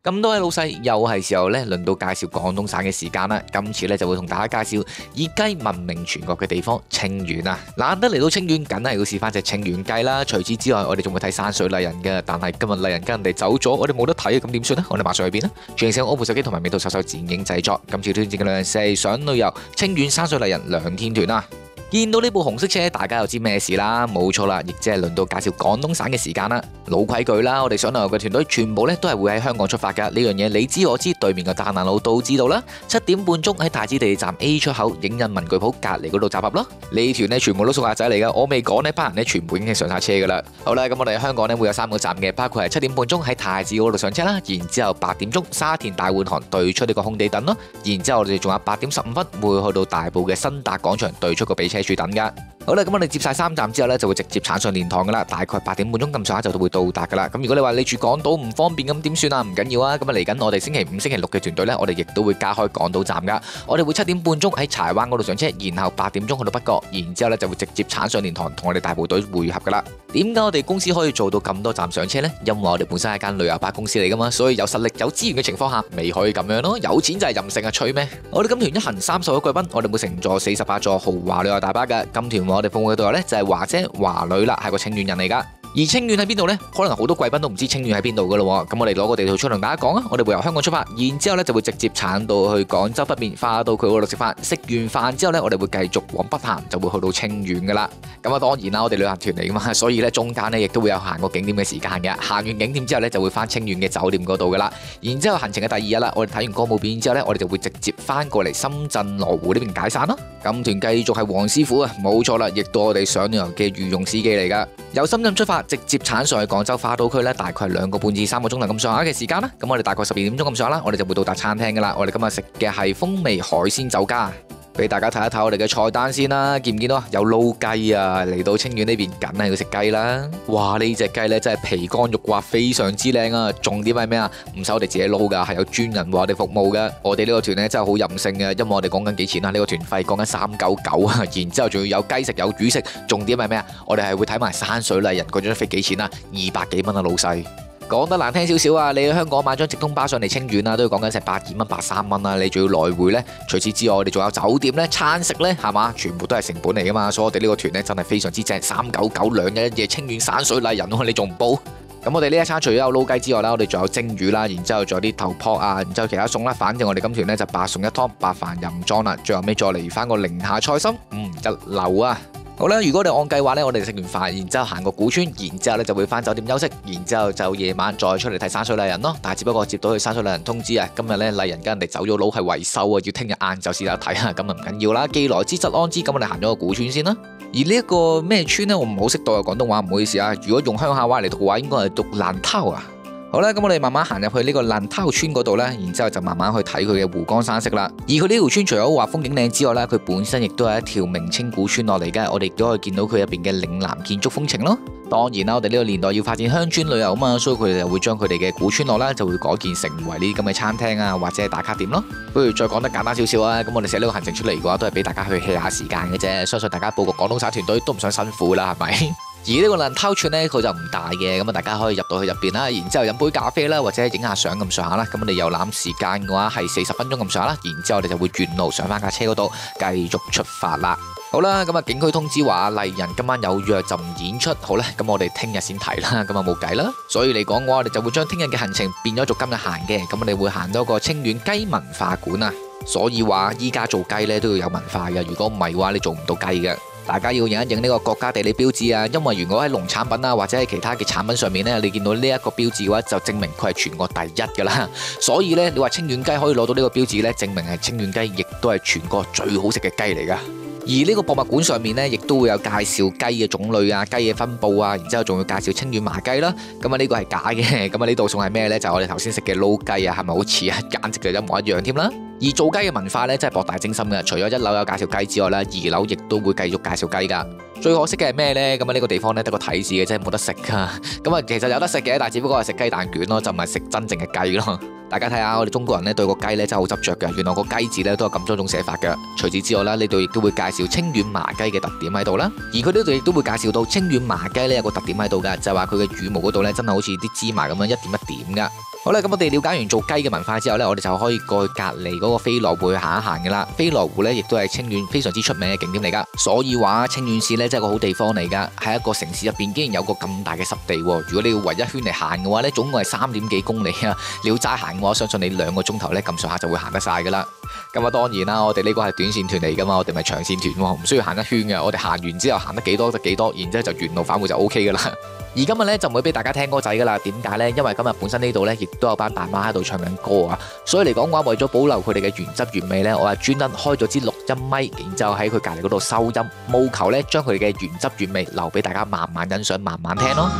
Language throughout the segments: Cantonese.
咁多位老細，又係時候咧，輪到介紹廣東省嘅時間啦。今次咧就會同大家介紹以雞聞名全國嘅地方清遠啊。難得嚟到清遠，梗係要試翻隻清遠雞啦。除此之外，我哋仲會睇山水麗人嘅，但係今日麗人跟人哋走咗，我哋冇得睇，咁點算呢？我哋馬上去邊呢？全程我部手機同埋美圖秀秀剪影製作。今次推薦嘅兩樣係想旅遊清遠山水麗人兩天團啊。見到呢部紅色車，大家又知咩事啦？冇錯啦，亦即係輪到介紹廣東省嘅時間啦。老規矩啦，我哋想旅遊嘅團隊全部咧都係會喺香港出發噶。呢樣嘢你知我知，對面嘅大南路都知道啦。7點半鐘喺太子地鐵站 A 出口影印文具鋪隔離嗰度集合咯。呢團咧全部都送客仔嚟噶，我未講呢班人咧全部已經上晒車噶啦。好啦，咁我哋喺香港咧會有3個站嘅，包括係7點半鐘喺太子嗰度上車啦，然之後8點鐘沙田大會堂對出呢個空地等咯，然之後我哋仲有8點15分會去到大埔嘅新達廣場對出個俾車處等噶。好啦，咁我哋接晒3站之後呢，就會直接鏟上蓮塘噶啦，大概8點半鐘咁上下就會到達噶啦。咁如果你話你住港島唔方便咁點算啊？唔緊要啊，咁啊嚟緊我哋星期5、星期6嘅團隊呢，我哋亦都會加開港島站噶。我哋會7點半鐘喺柴灣嗰度上車，然後8點鐘去到北角，然之後呢就會直接鏟上蓮塘同我哋大部隊會合噶啦。點解我哋公司可以做到咁多站上車呢？因為我哋本身係間旅遊巴公司嚟噶嘛，所以有實力有資源嘅情況下，未可以咁樣咯。有錢就係任性啊，吹咩？我哋今團一行30個貴賓，我哋會乘坐48座豪華旅遊大巴噶。今團我哋服務嘅導遊呢，就係華姐華女啦，係個清遠人嚟噶。而清遠喺邊度呢？可能好多貴賓都唔知清遠喺邊度噶咯。咁我哋攞個地圖出嚟同大家講啊。我哋會由香港出發，然之後呢就會直接鏟到去廣州北面，花到佢嗰度食飯。食完飯之後呢，我哋會繼續往北行，就會去到清遠噶啦。咁啊，當然啦，我哋旅行團嚟噶嘛，所以呢中間呢亦都會有行過景點嘅時間嘅。行完景點之後呢，就會翻清遠嘅酒店嗰度噶啦。然之後行程嘅第2日啦，我哋睇完歌舞表演之後呢，我哋就會直接翻過嚟深圳羅湖呢邊解散咯。咁團繼續係黃師傅啊，冇錯啦，亦都我哋上旅遊嘅御用司機嚟噶。由深圳出發，直接鏟上去廣州花都區呢，大概係2個半至3個鐘頭咁上下嘅時間啦。咁我哋大概12點鐘咁上下啦，我哋就會到達餐廳噶啦。我哋今日食嘅係風味海鮮酒家。俾大家睇一睇我哋嘅菜單先啦，見唔見到啊？有撈雞啊，嚟到清遠呢邊梗係要食雞啦。哇，呢隻雞呢真係皮乾肉滑，非常之靚啊！重點係咩啊？唔使我哋自己撈噶，係有專人為我哋服務嘅。我哋呢個團呢真係好任性嘅，因為我哋講緊幾錢啊？呢個團費講緊399啊，然之後仲要有雞食有魚食。重點係咩啊？我哋係會睇埋山水麗人嗰張飛幾錢啊？200幾蚊啊，老細。講得難聽少少啊！你去香港買張直通巴上嚟清遠啊，都要講緊成100幾蚊、130蚊啊！你仲要來回呢？除此之外，我哋仲有酒店呢、餐食呢，係嘛？全部都係成本嚟噶嘛！所以我哋呢個團呢，真係非常之正，399 2日1夜清遠山水麗人喎，你仲唔報？咁我哋呢一餐除咗有撈雞之外啦，我哋仲有蒸魚啦，然之後仲有啲頭撲啊，然之後其他餸啦，反正我哋今團呢，就8餸1湯，白飯任裝啦，最後尾再嚟翻個寧夏菜心，一流啊！好啦，如果我哋按計劃呢，我哋食完飯，然之後行個古村，然之後呢就會翻酒店休息，然之後就夜晚再出嚟睇山水麗人咯。但係只不過接到去山水麗人通知啊，今日呢麗人跟人哋走咗佬係維修啊，要聽日晏晝先有得睇啊，咁啊唔緊要啦，既來之則安之，咁我哋行咗個古村先啦。而呢一個咩村呢？我唔好識讀啊，廣東話唔好意思啊。如果用鄉下話嚟讀嘅話，應該係讀爛濤啊。好啦，咁我哋慢慢行入去呢個爛濤村嗰度呢，然之後就慢慢去睇佢嘅湖光山色啦。而佢呢條村除咗話風景靚之外呢，佢本身亦都係一條明清古村落嚟嘅。我哋亦都可以見到佢入邊嘅嶺南建築風情咯。當然啦，我哋呢個年代要發展鄉村旅遊啊嘛，所以佢哋就會將佢哋嘅古村落呢就會改建成為呢啲咁嘅餐廳啊，或者係打卡點咯。不如再講得簡單少少啊，咁我哋寫呢個行程出嚟嘅話，都係俾大家去 hea 下時間嘅啫。相信大家報個廣東省團隊都唔想辛苦啦，係咪？而呢個爛濤村呢，佢就唔大嘅，咁啊大家可以入到去入邊啦，然之後飲杯咖啡啦，或者影下相咁上下啦。咁我哋遊覽時間嘅話係40分鐘咁上下啦，然之後我哋就會沿路上翻架車嗰度繼續出發啦。好啦，咁啊景區通知話麗人今晚有約就唔演出，好啦，咁我哋聽日先睇啦，咁啊冇計啦。所以嚟講嘅話，我哋就會將聽日嘅行程變咗做今日行嘅，咁我哋會行到一個清遠雞文化館啊。所以話依家做雞呢都要有文化嘅，如果唔係嘅話，你做唔到雞嘅。大家要認一認呢個國家地理標誌啊，因為如果喺農產品啊或者係其他嘅產品上面呢，你見到呢一個標誌嘅話，就證明佢係全國第一噶啦。所以呢，你話清遠雞可以攞到呢個標誌呢，證明係清遠雞亦都係全國最好食嘅雞嚟噶。而呢個博物館上面呢，亦都會有介紹雞嘅種類啊、雞嘅分佈啊，然之後仲要介紹清遠麻雞啦。咁啊呢個係假嘅，咁啊呢度送係咩呢？就係我哋頭先食嘅撈雞啊，係咪好似啊？簡直就一模一樣添啦。而做雞嘅文化呢，真係博大精深嘅。除咗1樓有介紹雞之外呢，2樓亦都會繼續介紹雞噶。最可惜嘅係咩呢？咁啊呢個地方呢，得個睇字嘅，真係冇得食噶。咁啊其實有得食嘅，但係只不過係食雞蛋卷咯，就唔係食真正嘅雞咯。大家睇下我哋中國人呢對個雞呢真係好執着嘅。原來個雞字呢都有咁多種寫法嘅。除此之外啦，呢度亦都會介紹清遠麻雞嘅特點喺度啦。而佢呢度亦都會介紹到清遠麻雞呢有個特點喺度噶，就係話佢嘅羽毛嗰度呢真係好似啲芝麻咁樣一點一點噶。好啦，咁我哋了解完做雞嘅文化之後呢，我哋就可以過去隔離嗰個飛羅湖去行一行噶啦。飛羅湖呢亦都係清遠非常之出名嘅景點嚟噶，所以話清遠市呢真係個好地方嚟噶。喺一個城市入邊，竟然有個咁大嘅濕地，如果你要圍一圈嚟行嘅話呢，總共係3點幾公里啊！你要齋行嘅話，我相信你2個鐘頭呢咁上下就會行得晒噶啦。咁啊，當然啦，我哋呢個係短線團嚟噶嘛，我哋咪長線團，唔需要行一圈嘅。我哋行完之後行得幾多得幾多，然之後就原路返回就 O K 噶啦。而今日咧就唔會俾大家聽歌仔噶啦，點解呢？因為今日本身呢度呢亦都有班大媽喺度唱緊歌啊，所以嚟講嘅話，為咗保留佢哋嘅原汁原味呢，我係專登開咗支錄音咪，然之後喺佢隔離嗰度收音，務求呢將佢哋嘅原汁原味留俾大家慢慢欣賞、慢慢聽咯。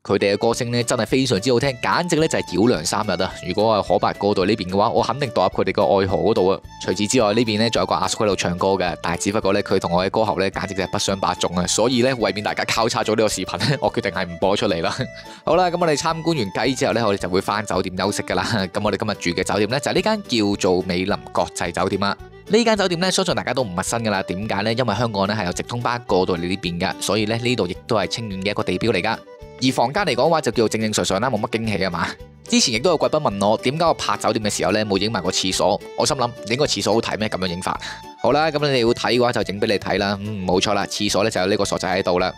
佢哋嘅歌聲呢真係非常之好聽，簡直呢就係繞梁3日啊！如果係可白過道呢邊嘅話，我肯定墮入佢哋個愛河嗰度啊！除此之外，呢邊呢仲有個阿叔喺度唱歌嘅，但係只不過呢，佢同我嘅歌喉呢簡直就係不相伯仲啊！所以呢，為免大家交叉咗呢個視頻呢，我決定係唔播出嚟啦。好啦，咁我哋參觀完雞之後呢，我哋就會翻酒店休息噶啦。咁我哋今日住嘅酒店呢，就係呢間叫做美林國際酒店啊。呢間酒店呢，相信大家都唔陌生噶啦。點解呢？因為香港呢係有直通巴過到嚟呢邊噶，所以呢，呢度亦都係清遠嘅一個地標嚟噶。而房間嚟講嘅話就叫做正正常常啦，冇乜驚喜啊嘛。之前亦都有貴賓問我點解我拍酒店嘅時候呢冇影埋個廁所，我心諗影個廁所好睇咩？咁樣影法。好啦，咁你哋要睇嘅話就影俾你睇啦。冇錯啦，廁所呢就有呢個傻仔喺度啦。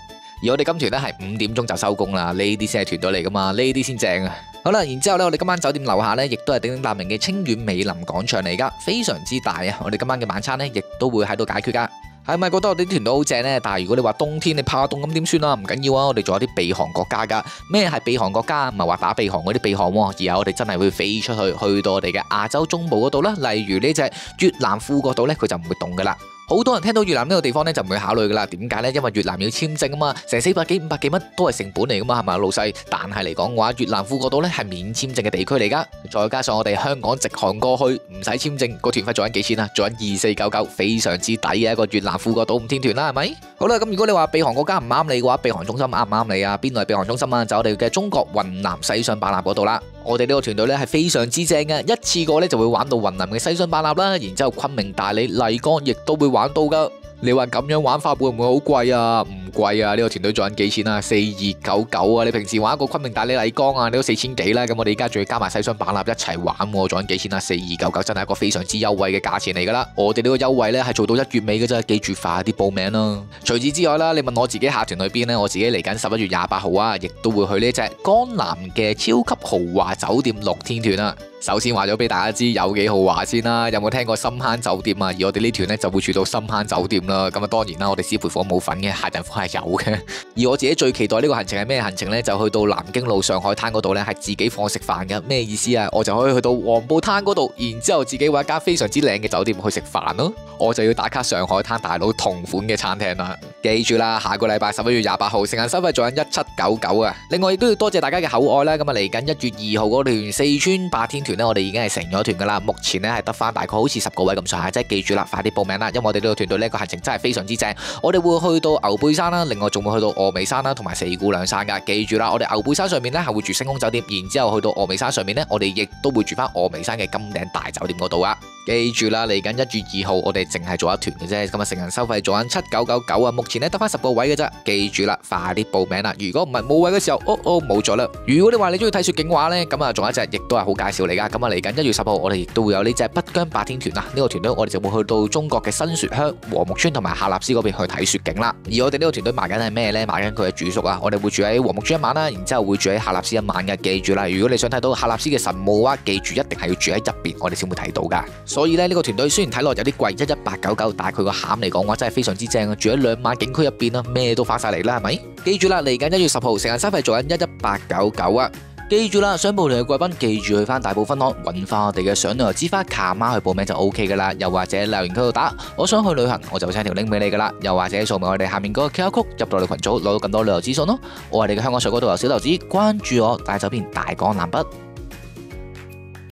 而我哋今團呢係5點鐘就收工啦，呢啲先係團隊嚟噶嘛，呢啲先正啊。好啦，然之後呢，我哋今晚酒店樓下呢亦都係鼎鼎大名嘅清遠美林廣場嚟噶，非常之大啊。我哋今晚嘅晚餐呢亦都會喺度解決噶。係咪覺得我哋啲團隊好正呢？但係如果你話冬天你怕凍咁點算啊？唔緊要啊，我哋仲有啲避寒國家噶。咩係避寒國家？唔係話打避寒嗰啲避寒喎，而係我哋真係會飛出去到我哋嘅亞洲中部嗰度啦。例如呢隻越南富國島呢，佢就唔會凍噶啦。好多人聽到越南呢個地方呢，就唔會考慮噶啦。點解呢？因為越南要簽證啊嘛，成400幾500幾蚊都係成本嚟噶嘛，係咪老細？但係嚟講嘅話，越南富國島呢係免簽證嘅地區嚟噶。再加上我哋香港直航過去唔使簽證，個團費做緊幾錢啊？做緊2499，非常之抵嘅一個越南富國島5天團啦，係咪？好啦，咁如果你話避寒國家唔啱你嘅話，避寒中心啱唔啱你啊？邊度係避寒中心啊？就我哋嘅中國雲南西雙版納嗰度啦。我哋呢個團隊呢係非常之正嘅，一次過呢就會玩到雲南嘅西雙版納啦，然之後昆明、大理、麗江亦都會玩到噶。你話咁樣玩法會唔會好貴啊？唔貴啊！呢個團隊做緊幾錢啊？4299啊！你平時玩一個昆明、大理、麗江啊，你都4000幾啦。咁我哋而家仲要加埋西雙版納一齊玩，做緊幾錢啊？4299真係一個非常之優惠嘅價錢嚟噶啦。我哋呢個優惠呢係做到1月尾嘅啫，記住快啲報名啦。除此之外啦，你問我自己下團去邊呢？我自己嚟緊11月28號啊，亦都會去呢隻江南嘅超級豪華酒店6天團啊。首先話咗俾大家知有幾豪華先啦，有冇聽過深坑酒店啊？而我哋呢團呢就會住到深坑酒店啦。咁啊，當然啦，我哋師培房冇份嘅，客人房係有嘅。而我自己最期待呢個行程係咩行程呢？就去到南京路上海灘嗰度呢，係自己放食飯嘅。咩意思啊？我就可以去到黃埔灘嗰度，然之後自己揾一間非常之靚嘅酒店去食飯咯。我就要打卡上海灘大佬同款嘅餐廳啦。記住啦，下個禮拜11月28號，成人收費做緊1799啊！另外亦都要多謝大家嘅厚愛啦。咁啊，嚟緊1月2號嗰團四川8天團呢，我哋已經係成咗團噶啦。目前呢係得翻大概好似10個位咁上下，即係記住啦，快啲報名啦！因為我哋呢個團隊呢個行程真係非常之正。我哋會去到牛背山啦，另外仲會去到峨眉山啦，同埋四姑娘山噶。記住啦，我哋牛背山上面呢係會住星空酒店，然之後去到峨眉山上面呢，我哋亦都會住翻峨眉山嘅金頂大酒店嗰度啊！記住啦，嚟緊1月2號，我哋淨係做一團嘅啫。今日成人收費做緊7999啊，目前呢得翻10個位嘅啫。記住啦，快啲報名啦！如果唔係冇位嘅時候，冇咗啦。如果你話你中意睇雪景嘅話呢，咁啊仲有一隻亦都係好介紹嚟噶。咁啊嚟緊1月10號，我哋亦都會有呢隻北疆8天團啊。呢個團隊我哋就會去到中國嘅新雪鄉、禾木村同埋喀納斯嗰邊去睇雪景啦。而我哋呢個團隊賣緊係咩呢？賣緊佢嘅住宿啊！我哋會住喺禾木村1晚啦，然之後會住喺喀納斯1晚嘅。記住啦，如果你想睇到喀納斯嘅神霧嘅話，記住一定係要住喺入邊，我哋先會睇到噶。所以呢個團隊雖然睇落有啲貴，11899，但係佢個餡嚟講嘅話真係非常之正啊！住喺2晚景區入邊啊，咩都翻晒嚟啦，係咪？記住啦，嚟緊1月10號，成人收費做緊11899啊！記住啦，想報團嘅貴賓，記住去翻大埔分行揾翻我哋嘅上旅遊之花卡媽去報名就 OK 噶啦。又或者留言區度打我想去旅行，我就會 send 條 link 俾你噶啦。又或者掃描我哋下面嗰個 QR code 入到我哋群組，攞到更多旅遊資訊咯。我係你嘅香港水果導遊小豆子，關注我，帶走遍大江南北。